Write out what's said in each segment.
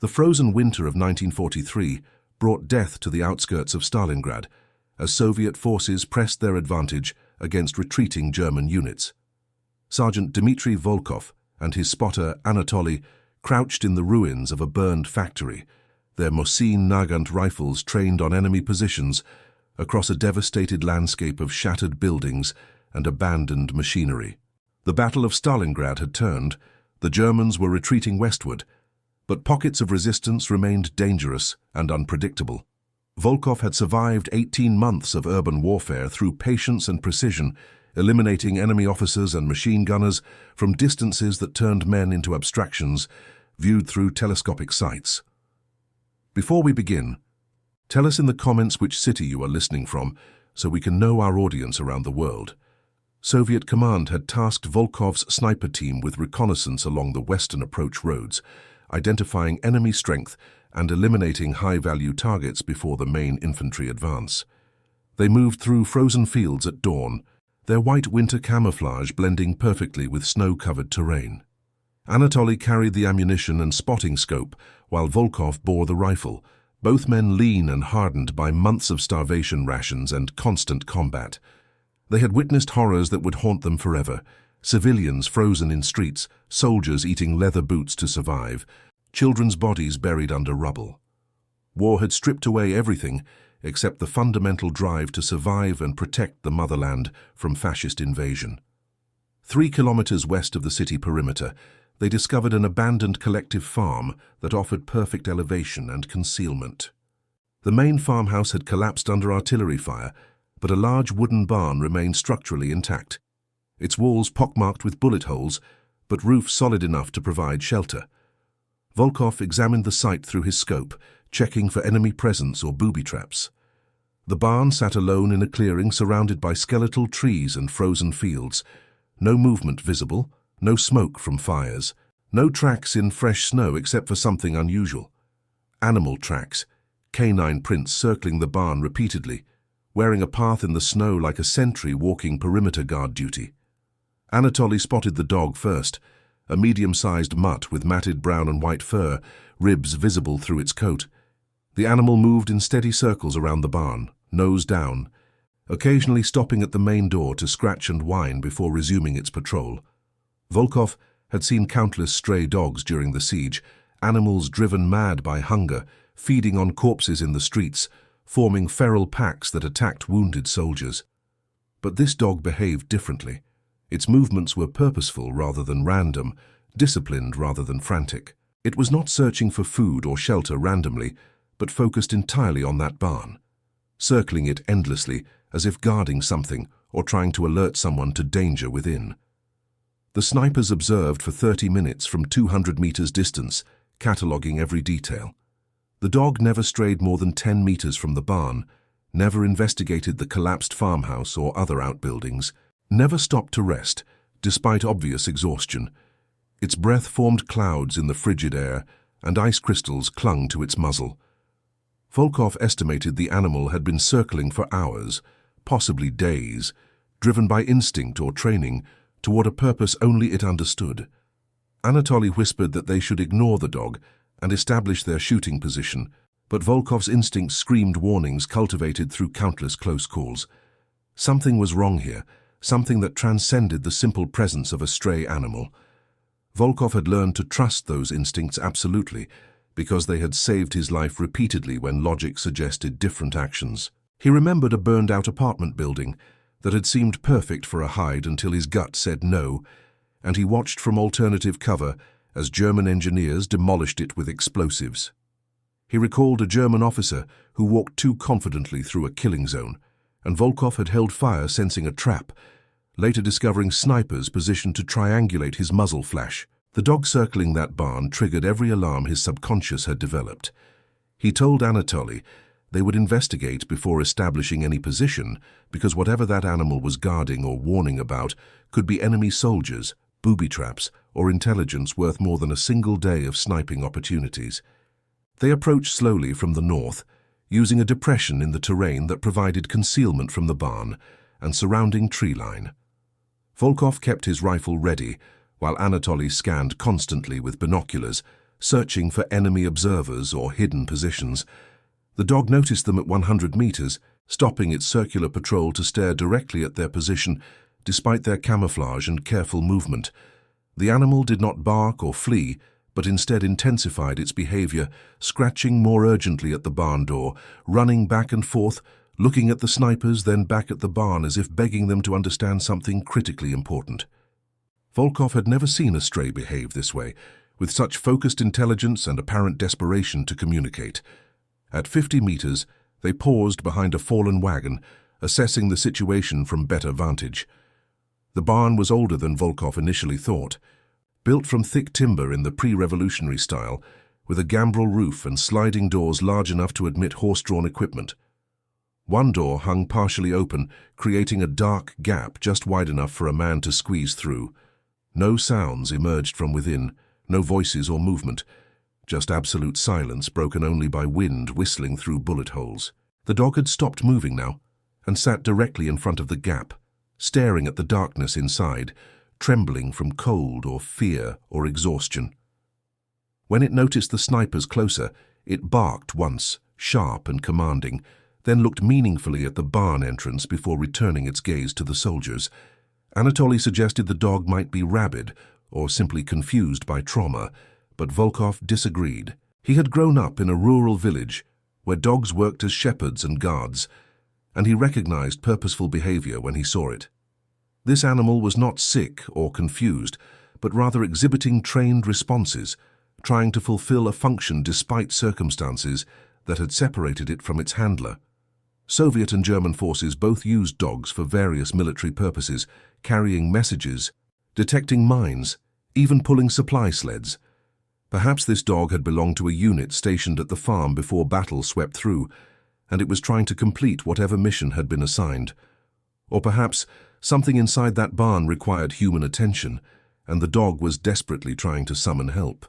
The frozen winter of 1943 brought death to the outskirts of Stalingrad as Soviet forces pressed their advantage against retreating German units. Sergeant Dmitry Volkov and his spotter Anatoly crouched in the ruins of a burned factory, their Mosin Nagant rifles trained on enemy positions across a devastated landscape of shattered buildings and abandoned machinery. The Battle of Stalingrad had turned, the Germans were retreating westward, but pockets of resistance remained dangerous and unpredictable. Volkov had survived 18 months of urban warfare through patience and precision, eliminating enemy officers and machine gunners from distances that turned men into abstractions viewed through telescopic sights. Before we begin, tell us in the comments which city you are listening from so we can know our audience around the world. Soviet command had tasked Volkov's sniper team with reconnaissance along the western approach roads, identifying enemy strength and eliminating high-value targets before the main infantry advance. They moved through frozen fields at dawn, their white winter camouflage blending perfectly with snow-covered terrain. Anatoly carried the ammunition and spotting scope, while Volkov bore the rifle, both men lean and hardened by months of starvation rations and constant combat. They had witnessed horrors that would haunt them forever: civilians frozen in streets, soldiers eating leather boots to survive, children's bodies buried under rubble. War had stripped away everything except the fundamental drive to survive and protect the motherland from fascist invasion. 3 kilometers west of the city perimeter, they discovered an abandoned collective farm that offered perfect elevation and concealment. The main farmhouse had collapsed under artillery fire, but a large wooden barn remained structurally intact. Its walls pockmarked with bullet holes, but roof solid enough to provide shelter. Volkov examined the site through his scope, checking for enemy presence or booby traps. The barn sat alone in a clearing surrounded by skeletal trees and frozen fields. No movement visible, no smoke from fires, no tracks in fresh snow except for something unusual. Animal tracks, canine prints circling the barn repeatedly, wearing a path in the snow like a sentry walking perimeter guard duty. Anatoly spotted the dog first, a medium-sized mutt with matted brown and white fur, ribs visible through its coat. The animal moved in steady circles around the barn, nose down, occasionally stopping at the main door to scratch and whine before resuming its patrol. Volkov had seen countless stray dogs during the siege, animals driven mad by hunger, feeding on corpses in the streets, forming feral packs that attacked wounded soldiers. But this dog behaved differently. Its movements were purposeful rather than random, disciplined rather than frantic. It was not searching for food or shelter randomly, but focused entirely on that barn, circling it endlessly as if guarding something or trying to alert someone to danger within. The snipers observed for 30 minutes from 200 meters distance, cataloging every detail. The dog never strayed more than 10 meters from the barn, never investigated the collapsed farmhouse or other outbuildings, never stopped to rest, despite obvious exhaustion. Its breath formed clouds in the frigid air, and ice crystals clung to its muzzle. Volkov estimated the animal had been circling for hours, possibly days, driven by instinct or training, toward a purpose only it understood. Anatoly whispered that they should ignore the dog and establish their shooting position, but Volkov's instincts screamed warnings cultivated through countless close calls. Something was wrong here, something that transcended the simple presence of a stray animal. Volkov had learned to trust those instincts absolutely, because they had saved his life repeatedly when logic suggested different actions. He remembered a burned-out apartment building that had seemed perfect for a hide until his gut said no, and he watched from alternative cover as German engineers demolished it with explosives. He recalled a German officer who walked too confidently through a killing zone, and Volkov had held fire sensing a trap, later discovering snipers positioned to triangulate his muzzle flash. The dog circling that barn triggered every alarm his subconscious had developed. He told Anatoly they would investigate before establishing any position, because whatever that animal was guarding or warning about could be enemy soldiers, booby traps, or intelligence worth more than a single day of sniping opportunities. They approached slowly from the north, using a depression in the terrain that provided concealment from the barn and surrounding tree line. Volkov kept his rifle ready, while Anatoly scanned constantly with binoculars, searching for enemy observers or hidden positions. The dog noticed them at 100 meters, stopping its circular patrol to stare directly at their position, despite their camouflage and careful movement. The animal did not bark or flee, but instead intensified its behavior, scratching more urgently at the barn door, running back and forth, looking at the snipers, then back at the barn as if begging them to understand something critically important. Volkov had never seen a stray behave this way, with such focused intelligence and apparent desperation to communicate. At 50 meters, they paused behind a fallen wagon, assessing the situation from better vantage. The barn was older than Volkov initially thought. Built from thick timber in the pre-revolutionary style, with a gambrel roof and sliding doors large enough to admit horse-drawn equipment. One door hung partially open, creating a dark gap just wide enough for a man to squeeze through. No sounds emerged from within, no voices or movement, just absolute silence broken only by wind whistling through bullet holes. The dog had stopped moving now, and sat directly in front of the gap, staring at the darkness inside, trembling from cold or fear or exhaustion. When it noticed the snipers closer, it barked once, sharp and commanding, then looked meaningfully at the barn entrance before returning its gaze to the soldiers. Anatoly suggested the dog might be rabid or simply confused by trauma, but Volkov disagreed. He had grown up in a rural village where dogs worked as shepherds and guards, and he recognized purposeful behavior when he saw it. This animal was not sick or confused, but rather exhibiting trained responses, trying to fulfill a function despite circumstances that had separated it from its handler. Soviet and German forces both used dogs for various military purposes, carrying messages, detecting mines, even pulling supply sleds. Perhaps this dog had belonged to a unit stationed at the farm before battle swept through, and it was trying to complete whatever mission had been assigned. Or perhaps something inside that barn required human attention, and the dog was desperately trying to summon help.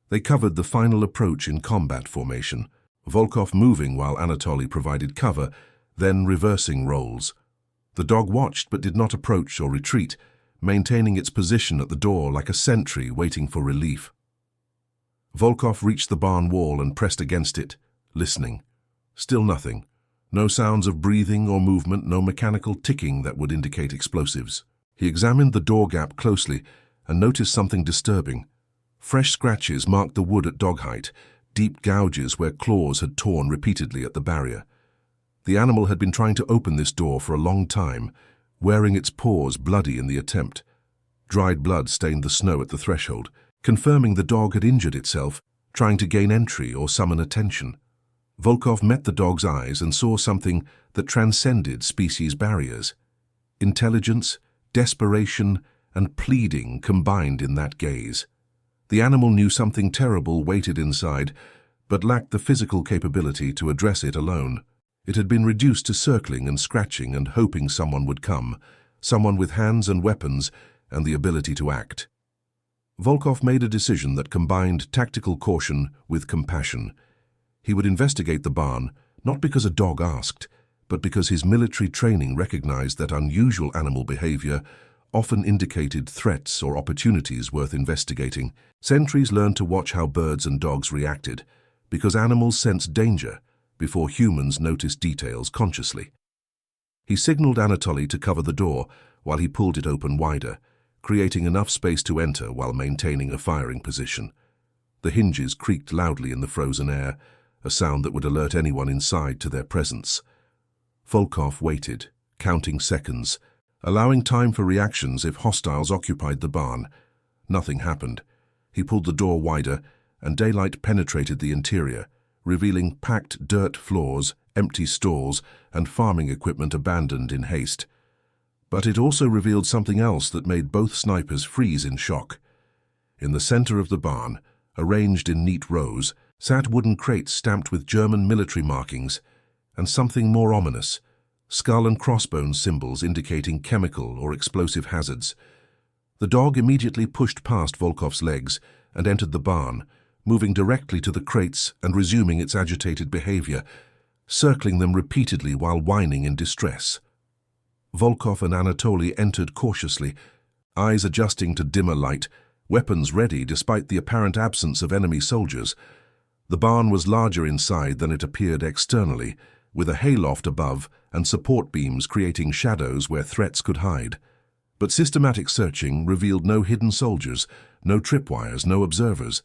They covered the final approach in combat formation, Volkov moving while Anatoly provided cover, then reversing roles. The dog watched but did not approach or retreat, maintaining its position at the door like a sentry waiting for relief. Volkov reached the barn wall and pressed against it, listening. Still nothing. No sounds of breathing or movement, no mechanical ticking that would indicate explosives. He examined the door gap closely and noticed something disturbing. Fresh scratches marked the wood at dog height, deep gouges where claws had torn repeatedly at the barrier. The animal had been trying to open this door for a long time, wearing its paws bloody in the attempt. Dried blood stained the snow at the threshold, confirming the dog had injured itself, trying to gain entry or summon attention. Volkov met the dog's eyes and saw something that transcended species barriers. Intelligence, desperation, and pleading combined in that gaze. The animal knew something terrible waited inside, but lacked the physical capability to address it alone. It had been reduced to circling and scratching and hoping someone would come, someone with hands and weapons and the ability to act. Volkov made a decision that combined tactical caution with compassion. He would investigate the barn, not because a dog asked, but because his military training recognized that unusual animal behavior often indicated threats or opportunities worth investigating. Sentries learned to watch how birds and dogs reacted, because animals sense danger before humans notice details consciously. He signaled Anatoly to cover the door while he pulled it open wider, creating enough space to enter while maintaining a firing position. The hinges creaked loudly in the frozen air, a sound that would alert anyone inside to their presence. Volkov waited, counting seconds, allowing time for reactions if hostiles occupied the barn. Nothing happened. He pulled the door wider, and daylight penetrated the interior, revealing packed dirt floors, empty stalls, and farming equipment abandoned in haste. But it also revealed something else that made both snipers freeze in shock. In the center of the barn, arranged in neat rows, sat wooden crates stamped with German military markings, and something more ominous, skull and crossbones symbols indicating chemical or explosive hazards. The dog immediately pushed past Volkov's legs and entered the barn, moving directly to the crates and resuming its agitated behavior, circling them repeatedly while whining in distress. Volkov and Anatoly entered cautiously, eyes adjusting to dimmer light, weapons ready despite the apparent absence of enemy soldiers. The barn was larger inside than it appeared externally, with a hayloft above and support beams creating shadows where threats could hide. But systematic searching revealed no hidden soldiers, no tripwires, no observers.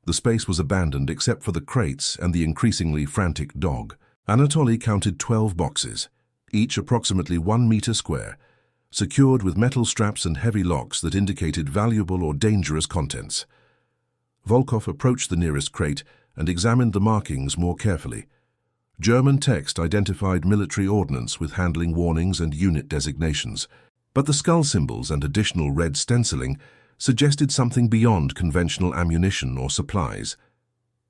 The space was abandoned except for the crates and the increasingly frantic dog. Anatoly counted 12 boxes, each approximately 1 meter square, secured with metal straps and heavy locks that indicated valuable or dangerous contents. Volkov approached the nearest crate and examined the markings more carefully. German text identified military ordnance with handling warnings and unit designations, but the skull symbols and additional red stenciling suggested something beyond conventional ammunition or supplies.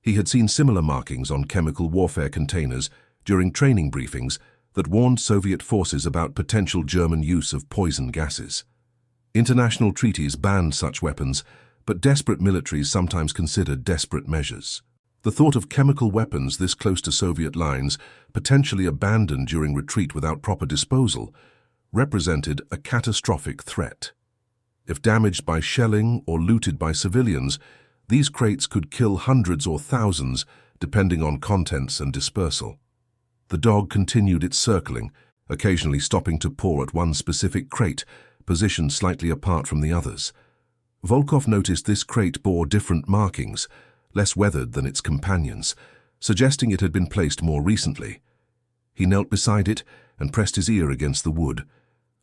He had seen similar markings on chemical warfare containers during training briefings that warned Soviet forces about potential German use of poison gases. International treaties banned such weapons, but desperate militaries sometimes considered desperate measures. The thought of chemical weapons this close to Soviet lines, potentially abandoned during retreat without proper disposal, represented a catastrophic threat. If damaged by shelling or looted by civilians, these crates could kill hundreds or thousands, depending on contents and dispersal. The dog continued its circling, occasionally stopping to paw at one specific crate, positioned slightly apart from the others. Volkov noticed this crate bore different markings, less weathered than its companions, suggesting it had been placed more recently. He knelt beside it and pressed his ear against the wood,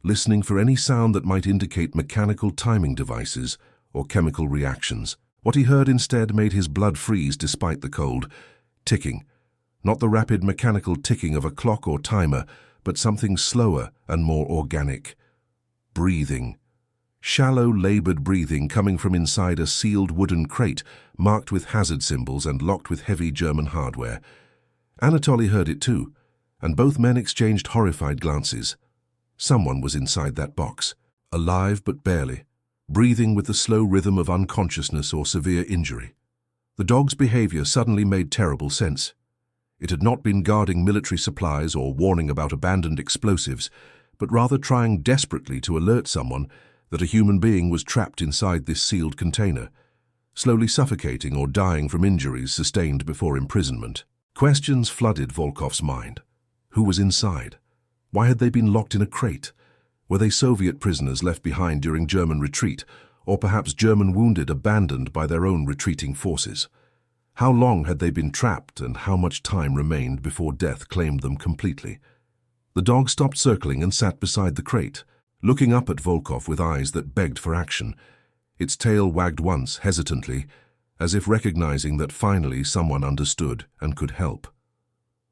listening for any sound that might indicate mechanical timing devices or chemical reactions. What he heard instead made his blood freeze despite the cold. Ticking. Not the rapid mechanical ticking of a clock or timer, but something slower and more organic. Breathing. Shallow, labored breathing coming from inside a sealed wooden crate marked with hazard symbols and locked with heavy German hardware. Anatoly heard it too, and both men exchanged horrified glances. Someone was inside that box, alive but barely, breathing with the slow rhythm of unconsciousness or severe injury. The dog's behavior suddenly made terrible sense. It had not been guarding military supplies or warning about abandoned explosives, but rather trying desperately to alert someone that a human being was trapped inside this sealed container, slowly suffocating or dying from injuries sustained before imprisonment. Questions flooded Volkov's mind. Who was inside? Why had they been locked in a crate? Were they Soviet prisoners left behind during German retreat, or perhaps German wounded abandoned by their own retreating forces? How long had they been trapped, and how much time remained before death claimed them completely? The dog stopped circling and sat beside the crate, looking up at Volkov with eyes that begged for action. Its tail wagged once, hesitantly, as if recognizing that finally someone understood and could help.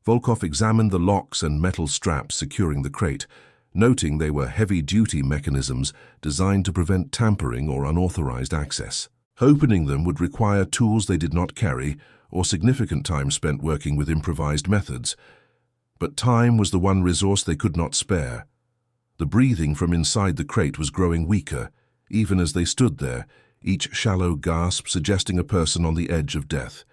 Volkov examined the locks and metal straps securing the crate, noting they were heavy-duty mechanisms designed to prevent tampering or unauthorized access. Opening them would require tools they did not carry or significant time spent working with improvised methods. But time was the one resource they could not spare. The breathing from inside the crate was growing weaker, even as they stood there, each shallow gasp suggesting a person on the edge of death.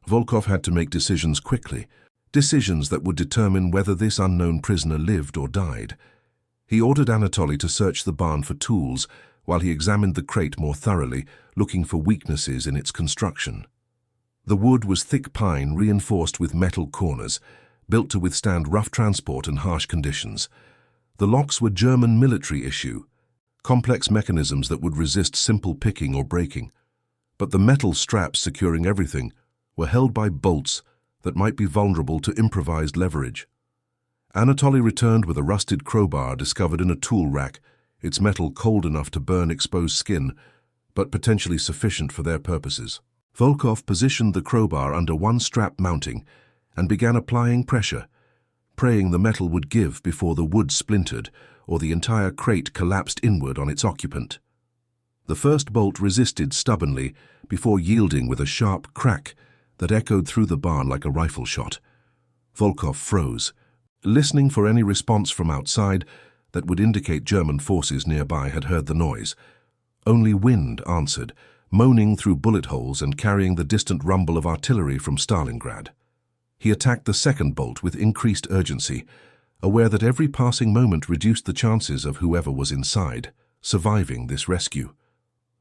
Volkov had to make decisions quickly, decisions that would determine whether this unknown prisoner lived or died. He ordered Anatoly to search the barn for tools, while he examined the crate more thoroughly, looking for weaknesses in its construction. The wood was thick pine reinforced with metal corners, built to withstand rough transport and harsh conditions. The locks were German military issue, complex mechanisms that would resist simple picking or breaking. But the metal straps securing everything were held by bolts that might be vulnerable to improvised leverage. Anatoly returned with a rusted crowbar discovered in a tool rack, its metal cold enough to burn exposed skin, but potentially sufficient for their purposes. Volkov positioned the crowbar under one strap mounting and began applying pressure, praying the metal would give before the wood splintered or the entire crate collapsed inward on its occupant. The first bolt resisted stubbornly before yielding with a sharp crack that echoed through the barn like a rifle shot. Volkov froze, listening for any response from outside that would indicate German forces nearby had heard the noise. Only wind answered, moaning through bullet holes and carrying the distant rumble of artillery from Stalingrad. He attacked the second bolt with increased urgency, aware that every passing moment reduced the chances of whoever was inside surviving this rescue.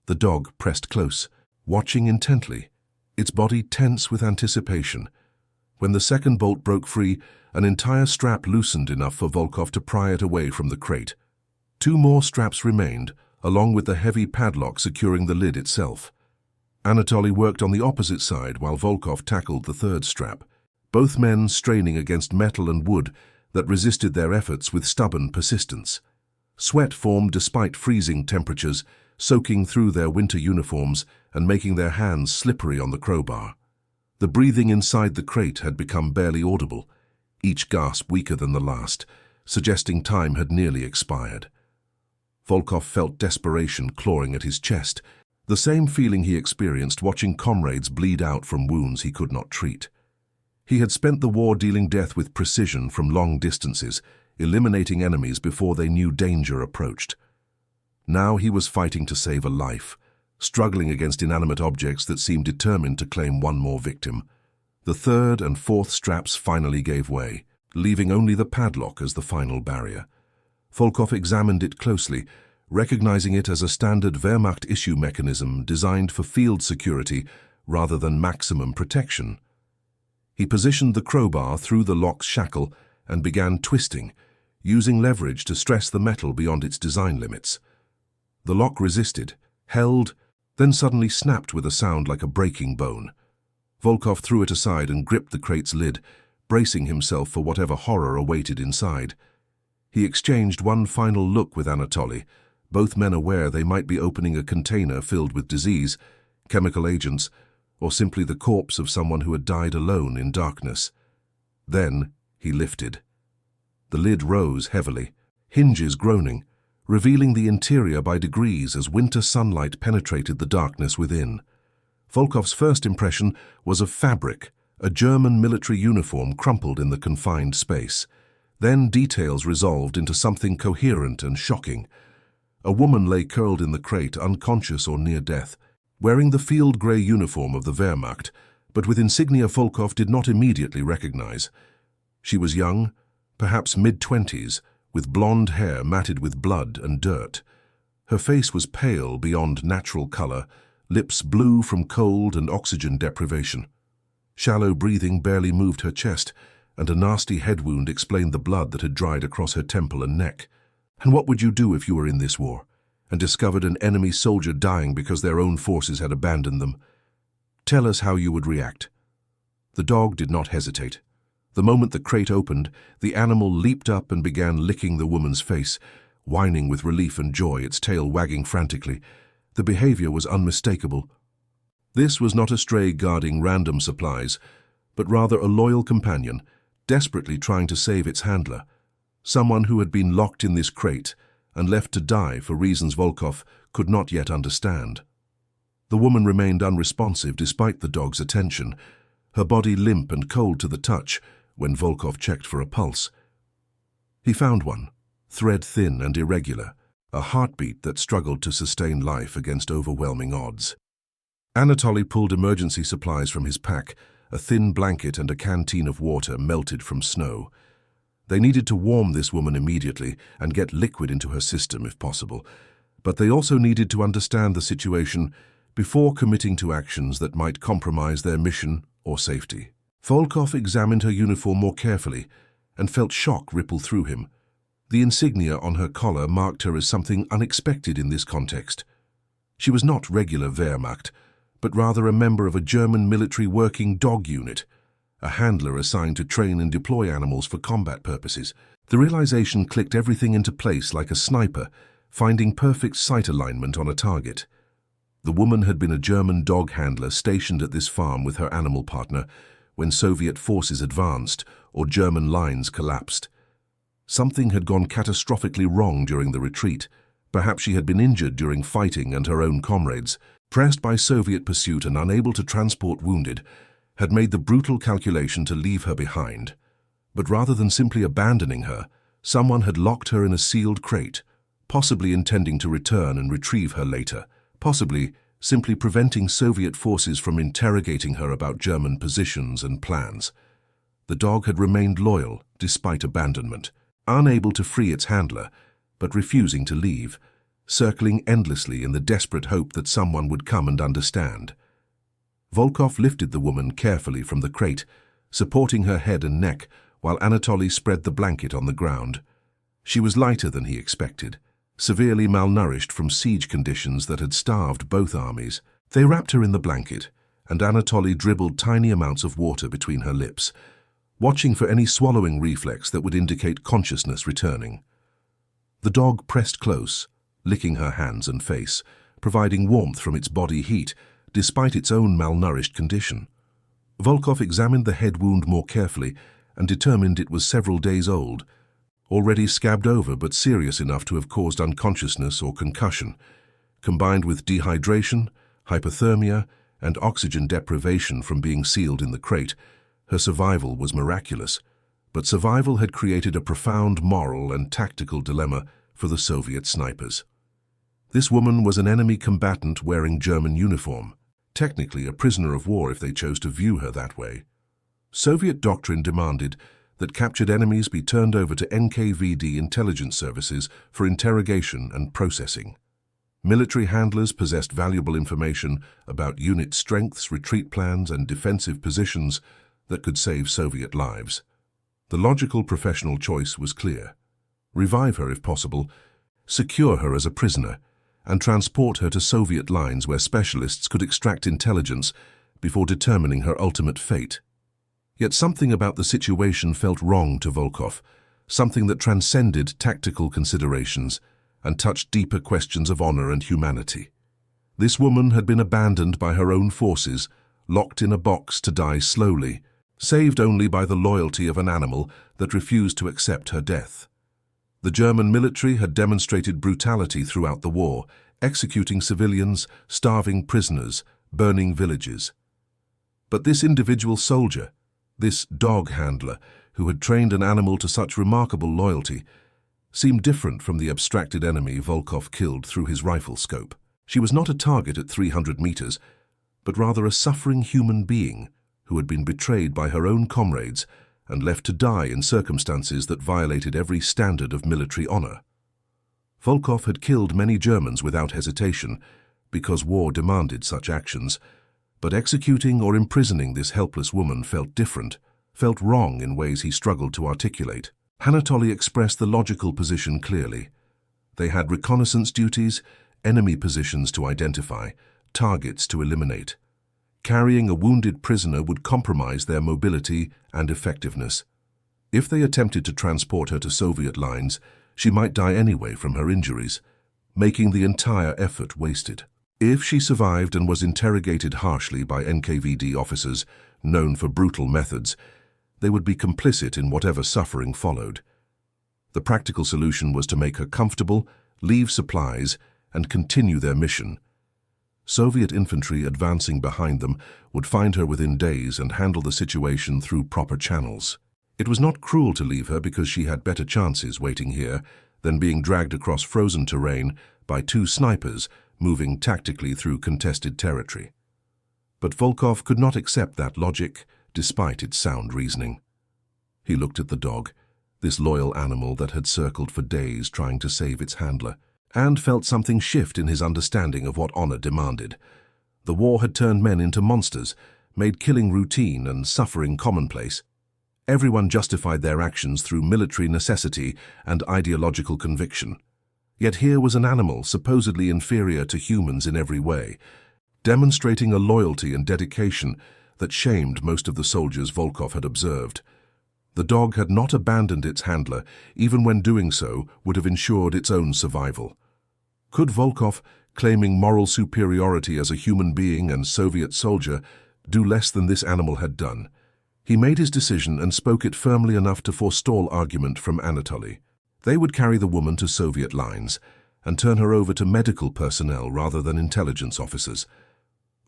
The dog pressed close, watching intently, its body tense with anticipation. When the second bolt broke free, an entire strap loosened enough for Volkov to pry it away from the crate. 2 more straps remained, along with the heavy padlock securing the lid itself. Anatoly worked on the opposite side while Volkov tackled the third strap, both men straining against metal and wood that resisted their efforts with stubborn persistence. Sweat formed despite freezing temperatures, soaking through their winter uniforms and making their hands slippery on the crowbar. The breathing inside the crate had become barely audible, each gasp weaker than the last, suggesting time had nearly expired. Volkov felt desperation clawing at his chest, the same feeling he experienced watching comrades bleed out from wounds he could not treat. He had spent the war dealing death with precision from long distances, eliminating enemies before they knew danger approached. Now he was fighting to save a life, struggling against inanimate objects that seemed determined to claim one more victim. The third and fourth straps finally gave way, leaving only the padlock as the final barrier. Volkov examined it closely, recognizing it as a standard Wehrmacht issue mechanism designed for field security rather than maximum protection. He positioned the crowbar through the lock's shackle and began twisting, using leverage to stress the metal beyond its design limits. The lock resisted, held, then suddenly snapped with a sound like a breaking bone. Volkov threw it aside and gripped the crate's lid, bracing himself for whatever horror awaited inside. He exchanged one final look with Anatoly, both men aware they might be opening a container filled with disease, chemical agents, or simply the corpse of someone who had died alone in darkness. Then he lifted. The lid rose heavily, hinges groaning, revealing the interior by degrees as winter sunlight penetrated the darkness within. Volkov's first impression was of fabric, a German military uniform crumpled in the confined space. Then details resolved into something coherent and shocking. A woman lay curled in the crate, unconscious or near death, wearing the field grey uniform of the Wehrmacht, but with insignia Volkov did not immediately recognize. She was young, perhaps mid-20s, with blonde hair matted with blood and dirt. Her face was pale beyond natural color, lips blue from cold and oxygen deprivation. Shallow breathing barely moved her chest, and a nasty head wound explained the blood that had dried across her temple and neck. And what would you do if you were in this war, and discovered an enemy soldier dying because their own forces had abandoned them? Tell us how you would react. The dog did not hesitate. The moment the crate opened, the animal leaped up and began licking the woman's face, whining with relief and joy, its tail wagging frantically. The behavior was unmistakable. This was not a stray guarding random supplies, but rather a loyal companion, desperately trying to save its handler, someone who had been locked in this crate and left to die for reasons Volkov could not yet understand. The woman remained unresponsive despite the dog's attention, her body limp and cold to the touch when Volkov checked for a pulse. He found one, thread-thin and irregular, a heartbeat that struggled to sustain life against overwhelming odds. Anatoly pulled emergency supplies from his pack, a thin blanket and a canteen of water melted from snow. They needed to warm this woman immediately and get liquid into her system if possible, but they also needed to understand the situation before committing to actions that might compromise their mission or safety. Volkov examined her uniform more carefully and felt shock ripple through him. The insignia on her collar marked her as something unexpected in this context. She was not regular Wehrmacht, but rather a member of a German military working dog unit, a handler assigned to train and deploy animals for combat purposes. The realization clicked everything into place like a sniper, finding perfect sight alignment on a target. The woman had been a German dog handler stationed at this farm with her animal partner when Soviet forces advanced or German lines collapsed. Something had gone catastrophically wrong during the retreat. Perhaps she had been injured during fighting and her own comrades, pressed by Soviet pursuit and unable to transport wounded, had made the brutal calculation to leave her behind. But rather than simply abandoning her, someone had locked her in a sealed crate, possibly intending to return and retrieve her later, possibly simply preventing Soviet forces from interrogating her about German positions and plans. The dog had remained loyal despite abandonment, unable to free its handler, but refusing to leave, circling endlessly in the desperate hope that someone would come and understand. Volkov lifted the woman carefully from the crate, supporting her head and neck while Anatoly spread the blanket on the ground. She was lighter than he expected, severely malnourished from siege conditions that had starved both armies. They wrapped her in the blanket, and Anatoly dribbled tiny amounts of water between her lips, watching for any swallowing reflex that would indicate consciousness returning. The dog pressed close, licking her hands and face, providing warmth from its body heat, despite its own malnourished condition. Volkov examined the head wound more carefully and determined it was several days old, already scabbed over but serious enough to have caused unconsciousness or concussion. Combined with dehydration, hypothermia, and oxygen deprivation from being sealed in the crate, her survival was miraculous. But survival had created a profound moral and tactical dilemma for the Soviet snipers. This woman was an enemy combatant wearing German uniform, technically a prisoner of war if they chose to view her that way. Soviet doctrine demanded that captured enemies be turned over to NKVD intelligence services for interrogation and processing. Military handlers possessed valuable information about unit strengths, retreat plans, and defensive positions that could save Soviet lives. The logical professional choice was clear. Revive her if possible, secure her as a prisoner, and transport her to Soviet lines where specialists could extract intelligence before determining her ultimate fate. Yet something about the situation felt wrong to Volkov, something that transcended tactical considerations and touched deeper questions of honor and humanity. This woman had been abandoned by her own forces, locked in a box to die slowly, saved only by the loyalty of an animal that refused to accept her death. The German military had demonstrated brutality throughout the war, executing civilians, starving prisoners, burning villages. But this individual soldier, this dog handler who had trained an animal to such remarkable loyalty, seemed different from the abstracted enemy Volkov killed through his rifle scope. She was not a target at 300 meters, but rather a suffering human being who had been betrayed by her own comrades and left to die in circumstances that violated every standard of military honor. Volkov had killed many Germans without hesitation because war demanded such actions, but executing or imprisoning this helpless woman felt different, felt wrong in ways he struggled to articulate. Anatoly expressed the logical position clearly. They had reconnaissance duties, enemy positions to identify, targets to eliminate. Carrying a wounded prisoner would compromise their mobility and effectiveness. If they attempted to transport her to Soviet lines, she might die anyway from her injuries, making the entire effort wasted. If she survived and was interrogated harshly by NKVD officers known for brutal methods, they would be complicit in whatever suffering followed. The practical solution was to make her comfortable, leave supplies, and continue their mission. Soviet infantry advancing behind them would find her within days and handle the situation through proper channels. It was not cruel to leave her because she had better chances waiting here than being dragged across frozen terrain by two snipers moving tactically through contested territory. But Volkov could not accept that logic, despite its sound reasoning. He looked at the dog, this loyal animal that had circled for days trying to save its handler, and felt something shift in his understanding of what honor demanded. The war had turned men into monsters, made killing routine and suffering commonplace. Everyone justified their actions through military necessity and ideological conviction. Yet here was an animal supposedly inferior to humans in every way, demonstrating a loyalty and dedication that shamed most of the soldiers Volkov had observed. The dog had not abandoned its handler, even when doing so would have ensured its own survival. Could Volkov, claiming moral superiority as a human being and Soviet soldier, do less than this animal had done? He made his decision and spoke it firmly enough to forestall argument from Anatoly. They would carry the woman to Soviet lines and turn her over to medical personnel rather than intelligence officers.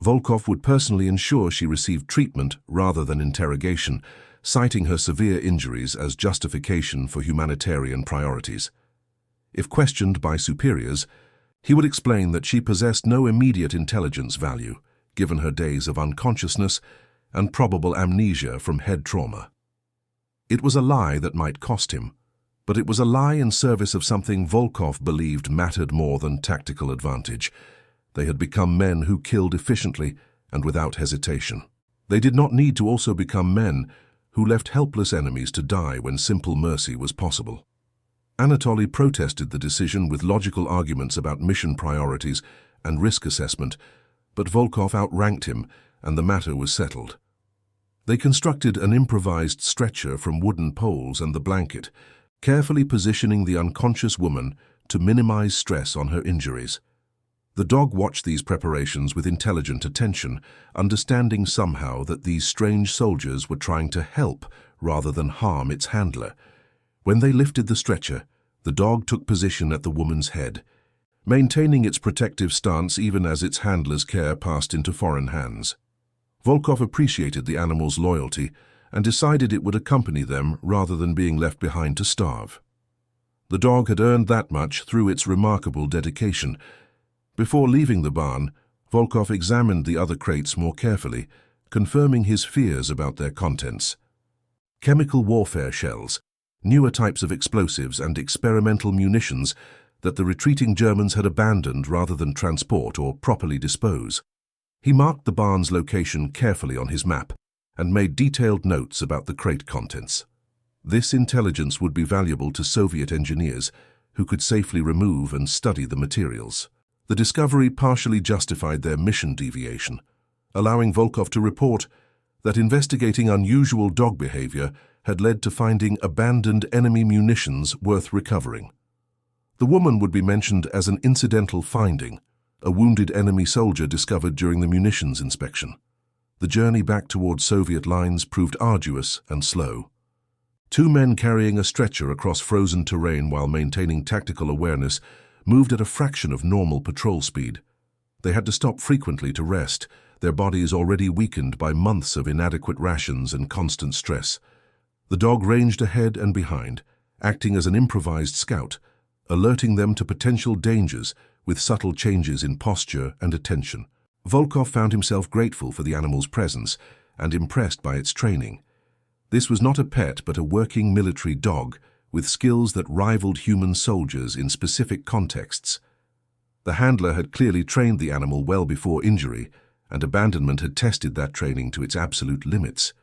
Volkov would personally ensure she received treatment rather than interrogation, citing her severe injuries as justification for humanitarian priorities. If questioned by superiors, he would explain that she possessed no immediate intelligence value, given her days of unconsciousness and probable amnesia from head trauma. It was a lie that might cost him, But it was a lie in service of something Volkov believed mattered more than tactical advantage. They had become men who killed efficiently and without hesitation. They did not need to also become men who left helpless enemies to die when simple mercy was possible. Anatoly protested the decision with logical arguments about mission priorities and risk assessment, but Volkov outranked him, and the matter was settled. They constructed an improvised stretcher from wooden poles and the blanket, carefully positioning the unconscious woman to minimize stress on her injuries. The dog watched these preparations with intelligent attention, understanding somehow that these strange soldiers were trying to help rather than harm its handler. When they lifted the stretcher, the dog took position at the woman's head, maintaining its protective stance even as its handler's care passed into foreign hands. Volkov appreciated the animal's loyalty and decided it would accompany them rather than being left behind to starve. The dog had earned that much through its remarkable dedication. Before leaving the barn, Volkov examined the other crates more carefully, confirming his fears about their contents. Chemical warfare shells, newer types of explosives and experimental munitions that the retreating Germans had abandoned rather than transport or properly dispose. He marked the barn's location carefully on his map and made detailed notes about the crate contents. This intelligence would be valuable to Soviet engineers who could safely remove and study the materials. The discovery partially justified their mission deviation, allowing Volkov to report that investigating unusual dog behavior had led to finding abandoned enemy munitions worth recovering. The woman would be mentioned as an incidental finding, a wounded enemy soldier discovered during the munitions inspection. The journey back towards Soviet lines proved arduous and slow. Two men carrying a stretcher across frozen terrain while maintaining tactical awareness moved at a fraction of normal patrol speed. They had to stop frequently to rest, their bodies already weakened by months of inadequate rations and constant stress. The dog ranged ahead and behind, acting as an improvised scout, alerting them to potential dangers with subtle changes in posture and attention. Volkov found himself grateful for the animal's presence and impressed by its training. This was not a pet but a working military dog with skills that rivaled human soldiers in specific contexts. The handler had clearly trained the animal well before injury, and abandonment had tested that training to its absolute limits.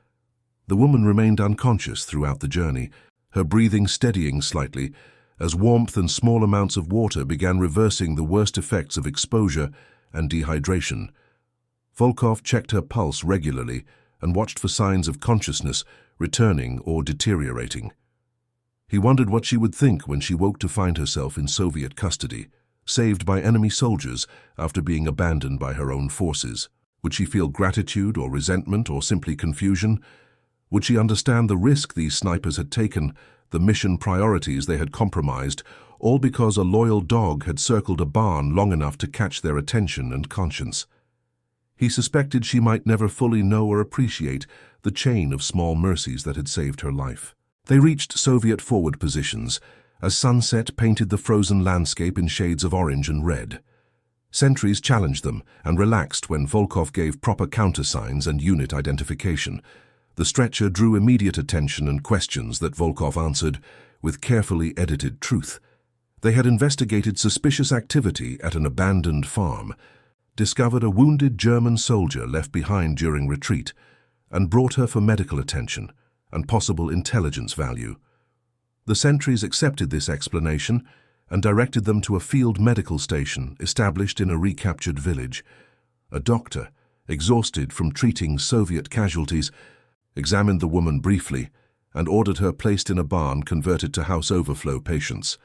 The woman remained unconscious throughout the journey, her breathing steadying slightly as warmth and small amounts of water began reversing the worst effects of exposure and dehydration. Volkov checked her pulse regularly and watched for signs of consciousness returning or deteriorating. He wondered what she would think when she woke to find herself in Soviet custody, saved by enemy soldiers after being abandoned by her own forces. Would she feel gratitude or resentment or simply confusion? Would she understand the risk these snipers had taken, the mission priorities they had compromised, all because a loyal dog had circled a barn long enough to catch their attention and conscience? He suspected she might never fully know or appreciate the chain of small mercies that had saved her life. They reached Soviet forward positions as sunset painted the frozen landscape in shades of orange and red. Sentries challenged them and relaxed when Volkov gave proper countersigns and unit identification. The stretcher drew immediate attention and questions that Volkov answered with carefully edited truth. They had investigated suspicious activity at an abandoned farm, discovered a wounded German soldier left behind during retreat, and brought her for medical attention and possible intelligence value. The sentries accepted this explanation and directed them to a field medical station established in a recaptured village. A doctor, exhausted from treating Soviet casualties, examined the woman briefly and ordered her placed in a barn converted to house overflow patients.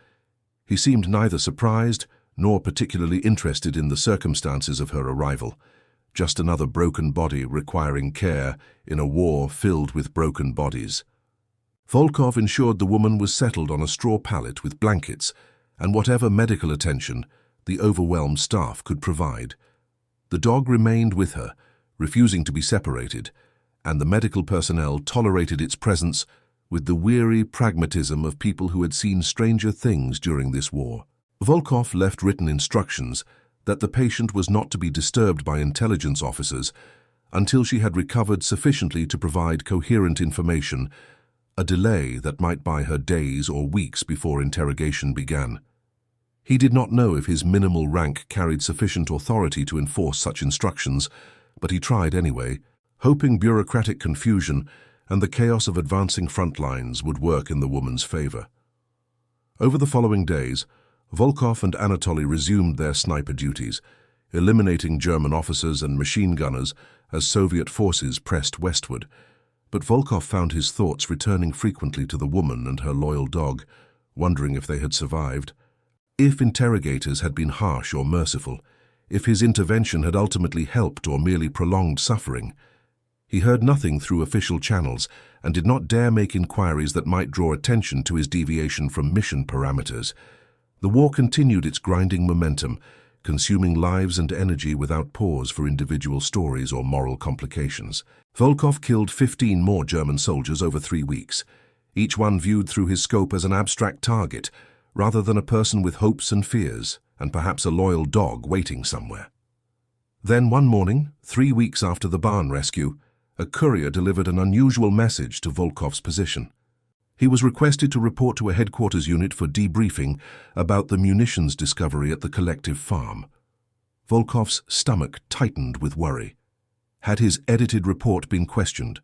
He seemed neither surprised nor particularly interested in the circumstances of her arrival, just another broken body requiring care in a war filled with broken bodies. Volkov ensured the woman was settled on a straw pallet with blankets and whatever medical attention the overwhelmed staff could provide. The dog remained with her, refusing to be separated, and the medical personnel tolerated its presence with the weary pragmatism of people who had seen stranger things during this war. Volkov left written instructions that the patient was not to be disturbed by intelligence officers until she had recovered sufficiently to provide coherent information a delay that might buy her days or weeks before interrogation began. He did not know if his minimal rank carried sufficient authority to enforce such instructions, but he tried anyway, hoping bureaucratic confusion and the chaos of advancing front lines would work in the woman's favor. Over the following days, Volkov and Anatoly resumed their sniper duties, eliminating German officers and machine gunners as Soviet forces pressed westward. But Volkov found his thoughts returning frequently to the woman and her loyal dog, wondering if they had survived. If interrogators had been harsh or merciful, if his intervention had ultimately helped or merely prolonged suffering. He heard nothing through official channels and did not dare make inquiries that might draw attention to his deviation from mission parameters. The war continued its grinding momentum, consuming lives and energy without pause for individual stories or moral complications. Volkov killed 15 more German soldiers over 3 weeks, each one viewed through his scope as an abstract target, rather than a person with hopes and fears, and perhaps a loyal dog waiting somewhere. Then one morning, 3 weeks after the barn rescue, a courier delivered an unusual message to Volkov's position. He was requested to report to a headquarters unit for debriefing about the munitions discovery at the collective farm. Volkov's stomach tightened with worry. Had his edited report been questioned?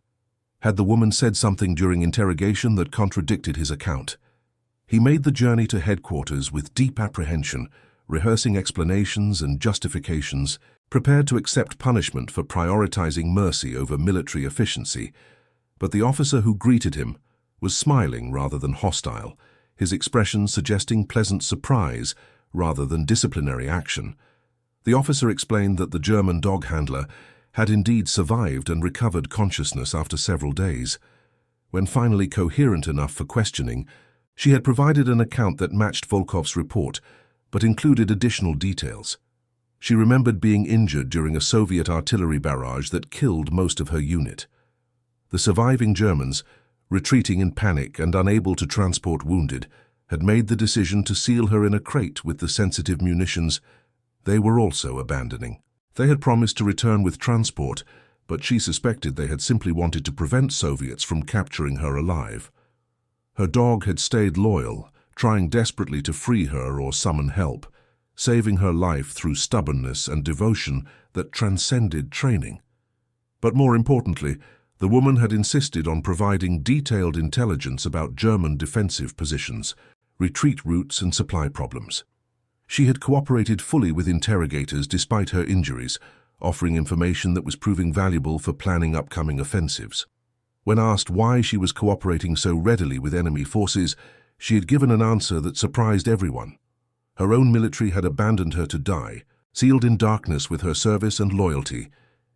Had the woman said something during interrogation that contradicted his account? He made the journey to headquarters with deep apprehension, rehearsing explanations and justifications, prepared to accept punishment for prioritizing mercy over military efficiency. But the officer who greeted him was smiling rather than hostile, his expression suggesting pleasant surprise rather than disciplinary action. The officer explained that the German dog handler had indeed survived and recovered consciousness after several days. When finally coherent enough for questioning, she had provided an account that matched Volkov's report, but included additional details. She remembered being injured during a Soviet artillery barrage that killed most of her unit. The surviving Germans, retreating in panic and unable to transport wounded, had made the decision to seal her in a crate with the sensitive munitions they were also abandoning. They had promised to return with transport, but she suspected they had simply wanted to prevent Soviets from capturing her alive. Her dog had stayed loyal, trying desperately to free her or summon help, saving her life through stubbornness and devotion that transcended training. But more importantly, the woman had insisted on providing detailed intelligence about German defensive positions, retreat routes and supply problems. She had cooperated fully with interrogators despite her injuries, offering information that was proving valuable for planning upcoming offensives. When asked why she was cooperating so readily with enemy forces, she had given an answer that surprised everyone. Her own military had abandoned her to die, sealed in darkness with her service and loyalty,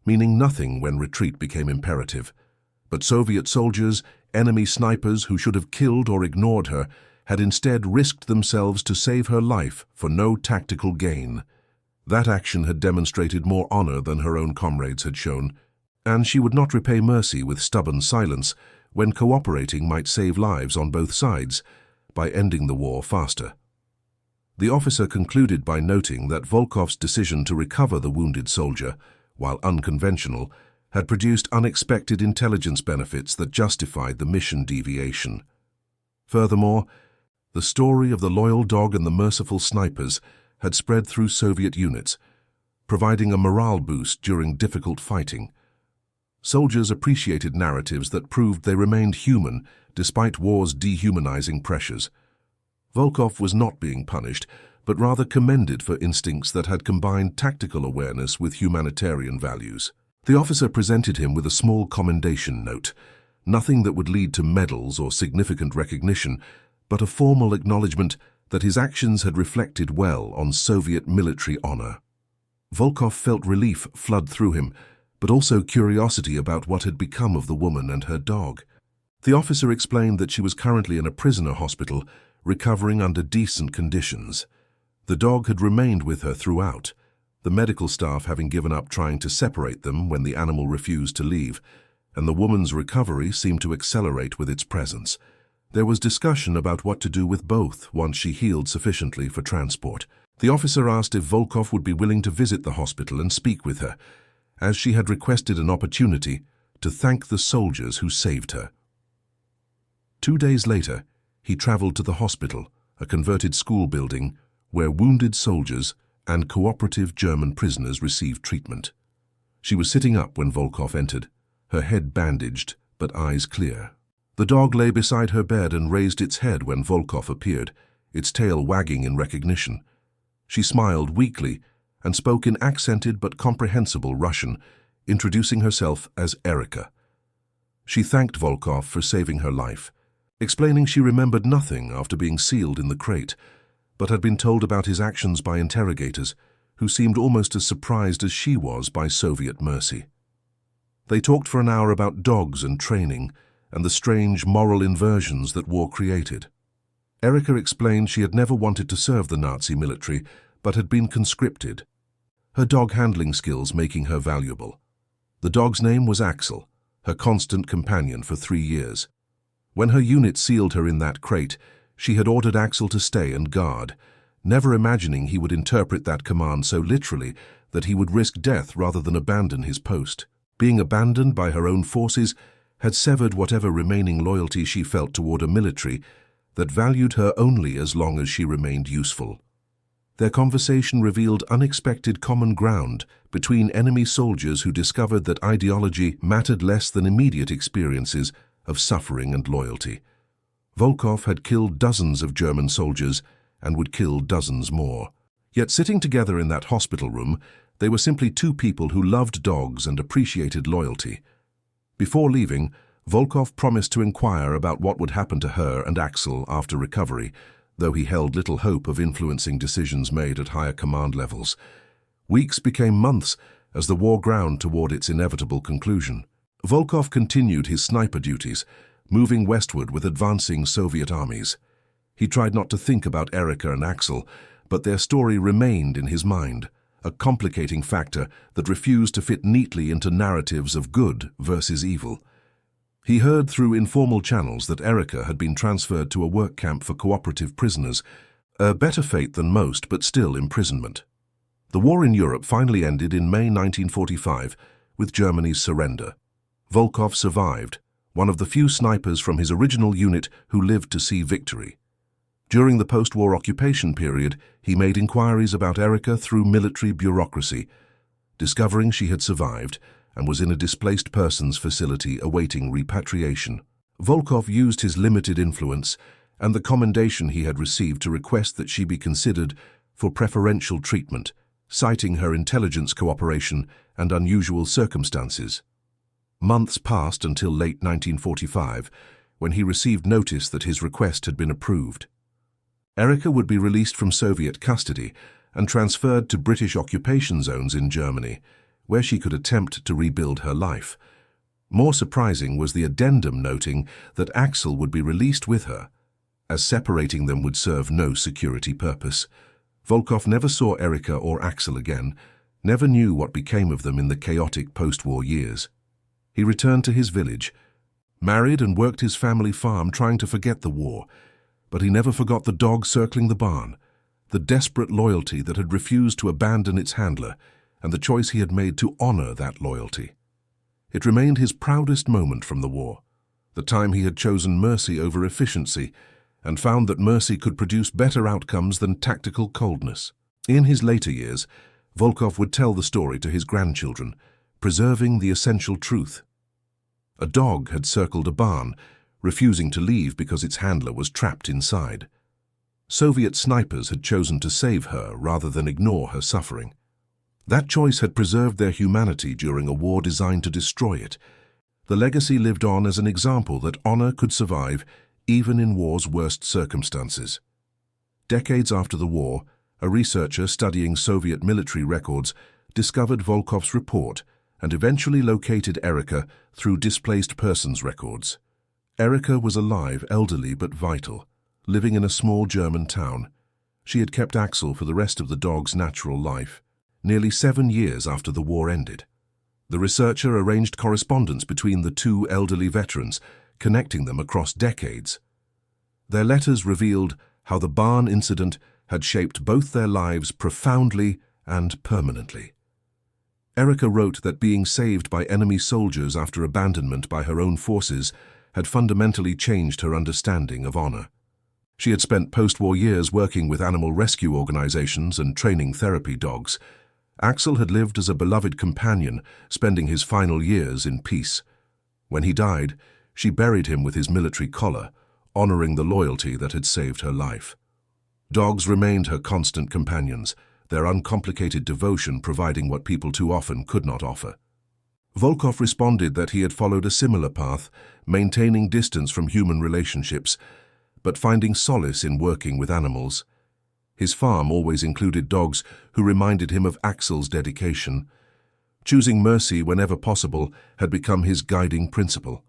meaning nothing when retreat became imperative. But Soviet soldiers, enemy snipers who should have killed or ignored her, had instead risked themselves to save her life for no tactical gain. That action had demonstrated more honor than her own comrades had shown, and she would not repay mercy with stubborn silence when cooperating might save lives on both sides by ending the war faster. The officer concluded by noting that Volkov's decision to recover the wounded soldier, while unconventional, had produced unexpected intelligence benefits that justified the mission deviation. Furthermore, the story of the loyal dog and the merciful snipers had spread through Soviet units, providing a morale boost during difficult fighting. Soldiers appreciated narratives that proved they remained human despite war's dehumanizing pressures. Volkov was not being punished, but rather commended for instincts that had combined tactical awareness with humanitarian values. The officer presented him with a small commendation note, nothing that would lead to medals or significant recognition, but a formal acknowledgement that his actions had reflected well on Soviet military honor. Volkov felt relief flood through him, but also curiosity about what had become of the woman and her dog. The officer explained that she was currently in a prisoner hospital, recovering under decent conditions. The dog had remained with her throughout, the medical staff having given up trying to separate them when the animal refused to leave, and the woman's recovery seemed to accelerate with its presence. There was discussion about what to do with both once she healed sufficiently for transport. The officer asked if Volkov would be willing to visit the hospital and speak with her, as she had requested an opportunity to thank the soldiers who saved her. 2 days later, he traveled to the hospital, a converted school building where wounded soldiers and cooperative German prisoners received treatment. She was sitting up when Volkov entered, her head bandaged but eyes clear. The dog lay beside her bed and raised its head when Volkov appeared, its tail wagging in recognition. She smiled weakly and spoke in accented but comprehensible Russian, introducing herself as Erika. She thanked Volkov for saving her life, explaining she remembered nothing after being sealed in the crate, but had been told about his actions by interrogators, who seemed almost as surprised as she was by Soviet mercy. They talked for an hour about dogs and training, and the strange moral inversions that war created. Erika explained she had never wanted to serve the Nazi military, but had been conscripted, her dog handling skills making her valuable. The dog's name was Axel, her constant companion for 3 years. When her unit sealed her in that crate, she had ordered Axel to stay and guard, never imagining he would interpret that command so literally that he would risk death rather than abandon his post. Being abandoned by her own forces had severed whatever remaining loyalty she felt toward a military that valued her only as long as she remained useful. Their conversation revealed unexpected common ground between enemy soldiers who discovered that ideology mattered less than immediate experiences of suffering and loyalty. Volkov had killed dozens of German soldiers and would kill dozens more. Yet sitting together in that hospital room, they were simply two people who loved dogs and appreciated loyalty. Before leaving, Volkov promised to inquire about what would happen to her and Axel after recovery, though he held little hope of influencing decisions made at higher command levels. Weeks became months as the war ground toward its inevitable conclusion. Volkov continued his sniper duties, moving westward with advancing Soviet armies. He tried not to think about Erika and Axel, but their story remained in his mind, a complicating factor that refused to fit neatly into narratives of good versus evil. He heard through informal channels that Erika had been transferred to a work camp for cooperative prisoners, a better fate than most, but still imprisonment. The war in Europe finally ended in May 1945 with Germany's surrender. Volkov survived, one of the few snipers from his original unit who lived to see victory. During the post-war occupation period, he made inquiries about Erika through military bureaucracy, discovering she had survived and was in a displaced persons facility awaiting repatriation. Volkov used his limited influence and the commendation he had received to request that she be considered for preferential treatment, citing her intelligence cooperation and unusual circumstances. Months passed until late 1945, when he received notice that his request had been approved. Erika would be released from Soviet custody and transferred to British occupation zones in Germany, where she could attempt to rebuild her life. More surprising was the addendum noting that Axel would be released with her, as separating them would serve no security purpose. Volkov never saw Erika or Axel again, never knew what became of them in the chaotic post-war years. He returned to his village, married and worked his family farm trying to forget the war, but he never forgot the dog circling the barn, the desperate loyalty that had refused to abandon its handler, and the choice he had made to honor that loyalty. It remained his proudest moment from the war, the time he had chosen mercy over efficiency, and found that mercy could produce better outcomes than tactical coldness. In his later years, Volkov would tell the story to his grandchildren, preserving the essential truth. A dog had circled a barn, refusing to leave because its handler was trapped inside. Soviet snipers had chosen to save her rather than ignore her suffering. That choice had preserved their humanity during a war designed to destroy it. The legacy lived on as an example that honor could survive even in war's worst circumstances. Decades after the war, a researcher studying Soviet military records discovered Volkov's report and eventually located Erika through displaced persons records. Erika was alive, elderly but vital, living in a small German town. She had kept Axel for the rest of the dog's natural life, nearly 7 years after the war ended. The researcher arranged correspondence between the two elderly veterans, connecting them across decades. Their letters revealed how the barn incident had shaped both their lives profoundly and permanently. Erika wrote that being saved by enemy soldiers after abandonment by her own forces had fundamentally changed her understanding of honor. She had spent post-war years working with animal rescue organizations and training therapy dogs. Axel had lived as a beloved companion, spending his final years in peace. When he died, she buried him with his military collar, honoring the loyalty that had saved her life. Dogs remained her constant companions, their uncomplicated devotion providing what people too often could not offer. Volkov responded that he had followed a similar path, maintaining distance from human relationships, but finding solace in working with animals. His farm always included dogs who reminded him of Axel's dedication. Choosing mercy whenever possible had become his guiding principle,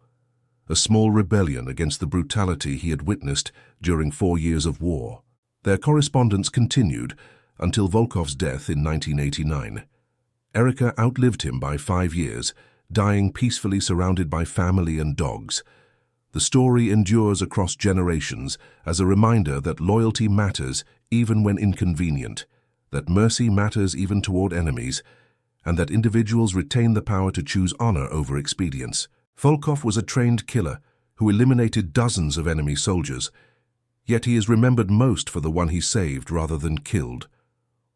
a small rebellion against the brutality he had witnessed during 4 years of war. Their correspondence continued until Volkov's death in 1989. Erica outlived him by 5 years, dying peacefully surrounded by family and dogs. The story endures across generations as a reminder that loyalty matters even when inconvenient, that mercy matters even toward enemies, and that individuals retain the power to choose honor over expedience. Volkov was a trained killer who eliminated dozens of enemy soldiers, yet he is remembered most for the one he saved rather than killed.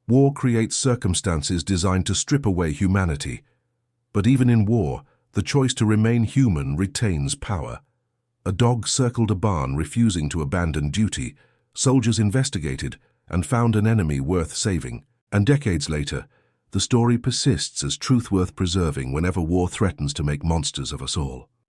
War creates circumstances designed to strip away humanity. But even in war, the choice to remain human retains power. A dog circled a barn refusing to abandon duty. Soldiers investigated and found an enemy worth saving. And decades later, the story persists as truth worth preserving whenever war threatens to make monsters of us all.